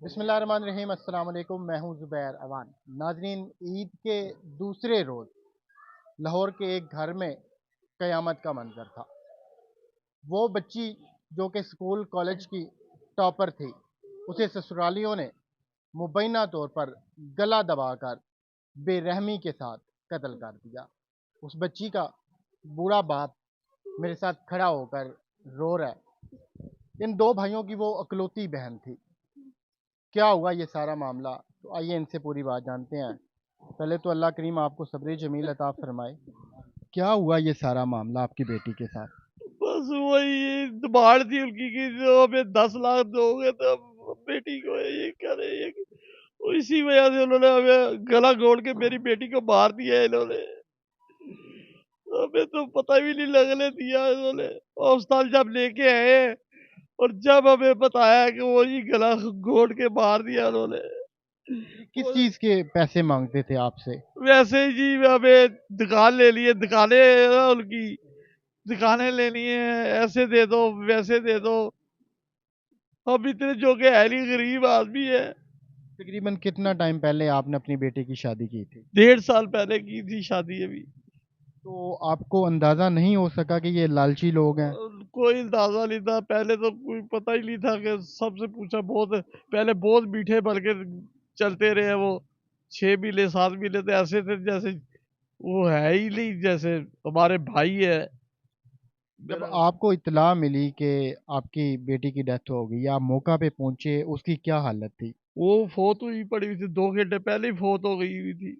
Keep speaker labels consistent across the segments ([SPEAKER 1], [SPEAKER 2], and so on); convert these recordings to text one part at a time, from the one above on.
[SPEAKER 1] बिस्मिल्लाहिर्रहमानिर्रहीम। अस्सलाम वालेकुम। मैं हूं ज़ुबैर अवान। नाजरीन, ईद के दूसरे रोज़ लाहौर के एक घर में क़यामत का मंजर था। वो बच्ची जो कि स्कूल कॉलेज की टॉपर थी, उसे ससुरालियों ने मुबैना तौर पर गला दबाकर बेरहमी के साथ कत्ल कर दिया। उस बच्ची का बूढ़ा बाप मेरे साथ खड़ा होकर रो रहा है। इन दो भाइयों की वो अकलौती बहन थी। क्या हुआ ये सारा मामला, तो आइए इनसे पूरी बात जानते हैं। पहले तो अल्लाह करीम आपको सब्र जमील अता फरमाए। क्या हुआ ये सारा मामला आपकी बेटी के साथ?
[SPEAKER 2] बस वही डिमांड थी उनकी कि जो हमें 10 लाख दोगे तो हम बेटी को ये करे ये इसी वजह से उन्होंने हमें गला घोट के मेरी बेटी को मार दिया इन्होंने। हमें तो पता भी नहीं लगने दिया इन्होंने। अस्पताल जब लेके आए और जब हमें बताया कि वो ही गला घोट के मार दिया उन्होंने।
[SPEAKER 1] किस
[SPEAKER 2] और
[SPEAKER 1] चीज़ के पैसे मांगते थे आपसे?
[SPEAKER 2] वैसे ही जी हमें दुकान ले लिए, दुकानें ना उनकी दुकानें लेनी है, ऐसे दे दो वैसे दे दो। हम इतने जो के है नहीं, गरीब आदमी है।
[SPEAKER 1] तकरीबन कितना टाइम पहले आपने अपनी बेटी की शादी की थी?
[SPEAKER 2] 1.5 साल पहले की थी शादी अभी।
[SPEAKER 1] तो आपको अंदाज़ा नहीं हो सका कि ये लालची लोग हैं?
[SPEAKER 2] कोई अंदाजा नहीं था पहले, तो कोई पता ही नहीं था कि सबसे पूछा बहुत पहले, बहुत मीठे बन के चलते रहे वो। 6 महीने 7 महीने तो ऐसे थे जैसे वो है ही नहीं, जैसे हमारे भाई है
[SPEAKER 1] जब
[SPEAKER 2] मेरा।
[SPEAKER 1] आपको इत्तला मिली कि आपकी बेटी की डेथ हो गई, आप मौका पे पहुंचे, उसकी क्या हालत थी?
[SPEAKER 2] वो फोत हुई पड़ी हुई थी, 2 घंटे पहले ही फोत हो गई हुई थी।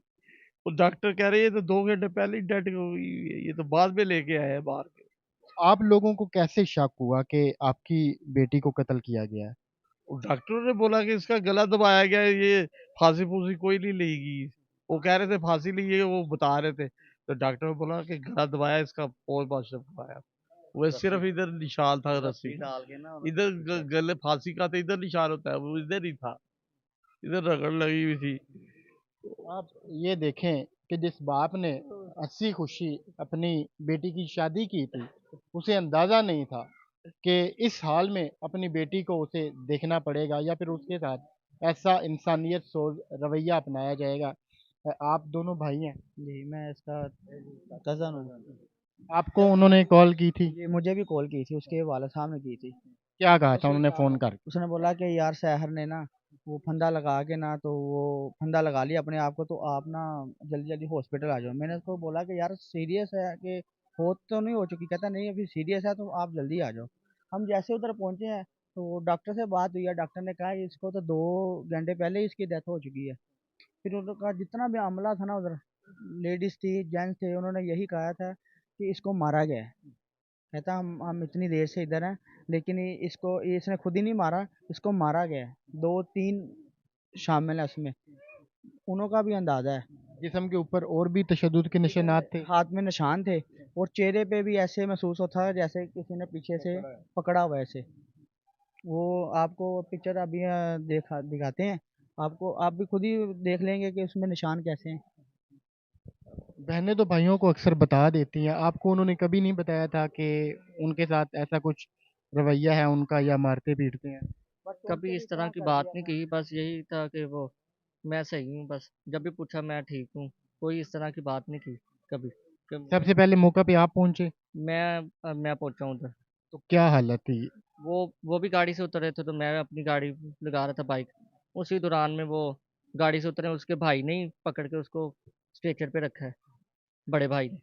[SPEAKER 2] वो डॉक्टर कह रहे हैं तो 2 घंटे पहले ही डेड हो गई हुई है, ये तो बाद में लेके आए हैं बाहर के।
[SPEAKER 1] आप लोगों को कैसे शक हुआ कि आपकी बेटी को कत्ल किया गया है?
[SPEAKER 2] डॉक्टरों ने बोला कि इसका गला दबाया गया है, ये फांसी फूसी कोई नहीं लेगी। वो कह रहे थे फांसी ली है, वो बता रहे थे। तो डॉक्टर ने बोला कि गला दबाया, इसका पोल मास्टर दबाया। वो सिर्फ इधर निशान था रस्सी डाल के ना, इधर गले फांसी का तो इधर निशान होता है, वो इधर ही था, इधर रगड़ लगी हुई थी।
[SPEAKER 1] आप ये देखें कि जिस बाप ने हंसी खुशी अपनी बेटी की शादी की थी, उसे अंदाज़ा नहीं था कि इस हाल में अपनी बेटी को उसे देखना पड़ेगा या फिर उसके साथ ऐसा इंसानियत सोच रवैया अपनाया जाएगा। आप दोनों भाई हैं।
[SPEAKER 3] जी, मैं इसका कज़न हूँ।
[SPEAKER 1] आपको उन्होंने कॉल की थी?
[SPEAKER 3] जी, मुझे भी कॉल की थी, उसके वालिद साहब ने की थी।
[SPEAKER 1] क्या कहा था उन्होंने फ़ोन कर?
[SPEAKER 3] उसने बोला कि यार सहर ने ना वो फंदा लगा के ना, तो वो फंदा लगा लिया अपने आप को, तो आप ना जल्दी जल्दी हॉस्पिटल आ जाओ। मैंने उसको बोला कि यार सीरियस है कि हो तो नहीं हो चुकी? कहता नहीं अभी सीरियस है, तो आप जल्दी आ जाओ। हम जैसे उधर पहुंचे हैं तो डॉक्टर से बात हुई है। डॉक्टर ने कहा कि इसको तो 2 घंटे पहले ही इसकी डेथ हो चुकी है। फिर उन्होंने कहा जितना भी अमला था ना उधर, लेडीज थी जेंट्स थे, उन्होंने यही कहा था कि इसको मारा गया है। कहता हम इतनी देर से इधर हैं, लेकिन इसने खुद ही नहीं मारा, इसको मारा गया है। 2-3 शामिल है उसमें, उन्हों का भी अंदाजा है।
[SPEAKER 1] जिस्म के ऊपर और भी तशद्दुद के निशानात थे?
[SPEAKER 3] हाथ में निशान थे और चेहरे पे भी ऐसे महसूस होता है जैसे किसी ने पीछे से पकड़ा हुआ है ऐसे। वो आपको पिक्चर अभी देखा दिखाते हैं आपको, आप भी खुद ही देख लेंगे कि उसमें निशान कैसे हैं।
[SPEAKER 1] बहनें तो भाइयों को अक्सर बता देती हैं, आपको उन्होंने कभी नहीं बताया था कि उनके साथ ऐसा कुछ रवैया है उनका या मारते पीटते हैं?
[SPEAKER 3] बस सोच के
[SPEAKER 4] कभी
[SPEAKER 3] भी
[SPEAKER 4] इस तरह
[SPEAKER 3] इतना
[SPEAKER 4] की
[SPEAKER 3] कर
[SPEAKER 4] बात
[SPEAKER 3] दिया
[SPEAKER 4] नहीं
[SPEAKER 3] था।
[SPEAKER 4] की, बस यही था कि वो मैं सही हूँ, बस जब भी पूछा मैं ठीक हूँ। कोई इस तरह की बात नहीं की कभी कि
[SPEAKER 1] सबसे पहले मौका पे आप पहुंचे,
[SPEAKER 4] मैं पहुंचा हूँ उधर।
[SPEAKER 1] तो क्या हालत थी?
[SPEAKER 4] वो भी गाड़ी से उतर रहे थे, तो मैं अपनी गाड़ी लगा रहा था बाइक। उसी दौरान में वो गाड़ी से उतरे, उसके भाई ने ही पकड़ के उसको स्ट्रेचर पे रखा है, बड़े भाई ने।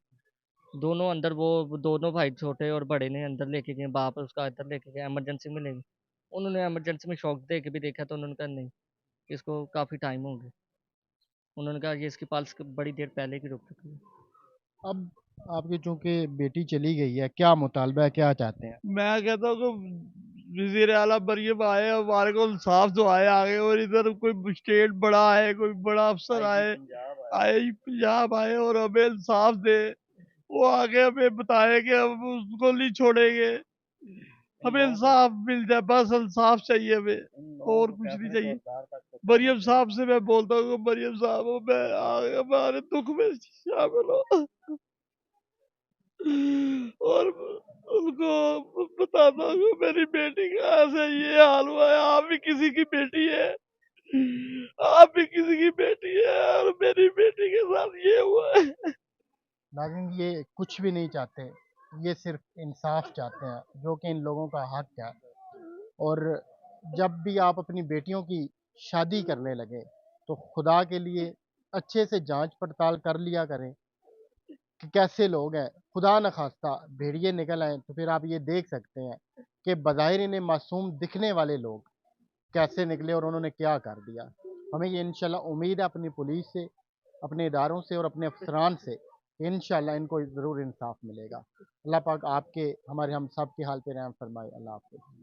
[SPEAKER 4] दोनों अंदर, वो दोनों भाई छोटे और बड़े ने अंदर लेके गए, बाप उसका अंदर लेके गए, इमरजेंसी में ले गए। उन्होंने इमरजेंसी में शॉक दे के भी देखा, तो उन्होंने कहा नहीं, इसको काफ़ी टाइम हो गया। उन्होंने कहा ये इसकी पल्स बड़ी देर पहले की रुक चुकी है।
[SPEAKER 1] अब आपकी चूंकि बेटी चली गई है, क्या मुतालबा है, क्या चाहते हैं?
[SPEAKER 2] मैं कहता हूँ कि वजीर आला मरियम आए, हमारे को इंसाफ जो आए आगे, और इधर कोई स्टेट बड़ा आए, कोई बड़ा अफसर आए, आई पंजाब आए और हमें इंसाफ दे। वो आगे हमें बताए कि हम उसको नहीं छोड़ेंगे, हमें इंसाफ मिल जाए, बस इंसाफ चाहिए हमें, और कुछ नहीं चाहिए। मरियम साहब से मैं बोलता हूँ, मरियम साहब मैं आगे हमारे दुख में शामिल हो, और उनको बताता हूँ मेरी बेटी का ऐसे ये हाल हुआ है, आप भी किसी की बेटी है। आप भी किसी की बेटी है और मेरी बेटी के साथ ये हुआ है।
[SPEAKER 1] नाज़रीन ये कुछ भी नहीं चाहते, ये सिर्फ इंसाफ चाहते हैं जो कि इन लोगों का हक है। और जब भी आप अपनी बेटियों की शादी करने लगे तो खुदा के लिए अच्छे से जांच पड़ताल कर लिया करें कि कैसे लोग हैं। खुदा न खास्ता भेड़िए निकल आए तो फिर आप ये देख सकते हैं कि बज़ाहिर इन्हें मासूम दिखने वाले लोग कैसे निकले और उन्होंने क्या कर दिया। हमें ये इंशाल्लाह उम्मीद है अपनी पुलिस से, अपने इदारों से और अपने अफसरान से, इंशाल्लाह इनको ज़रूर इंसाफ मिलेगा। अल्लाह पाक आपके हमारे हम सब के हाल पे रहम फरमाए। अल्लाह हाफ़िज़।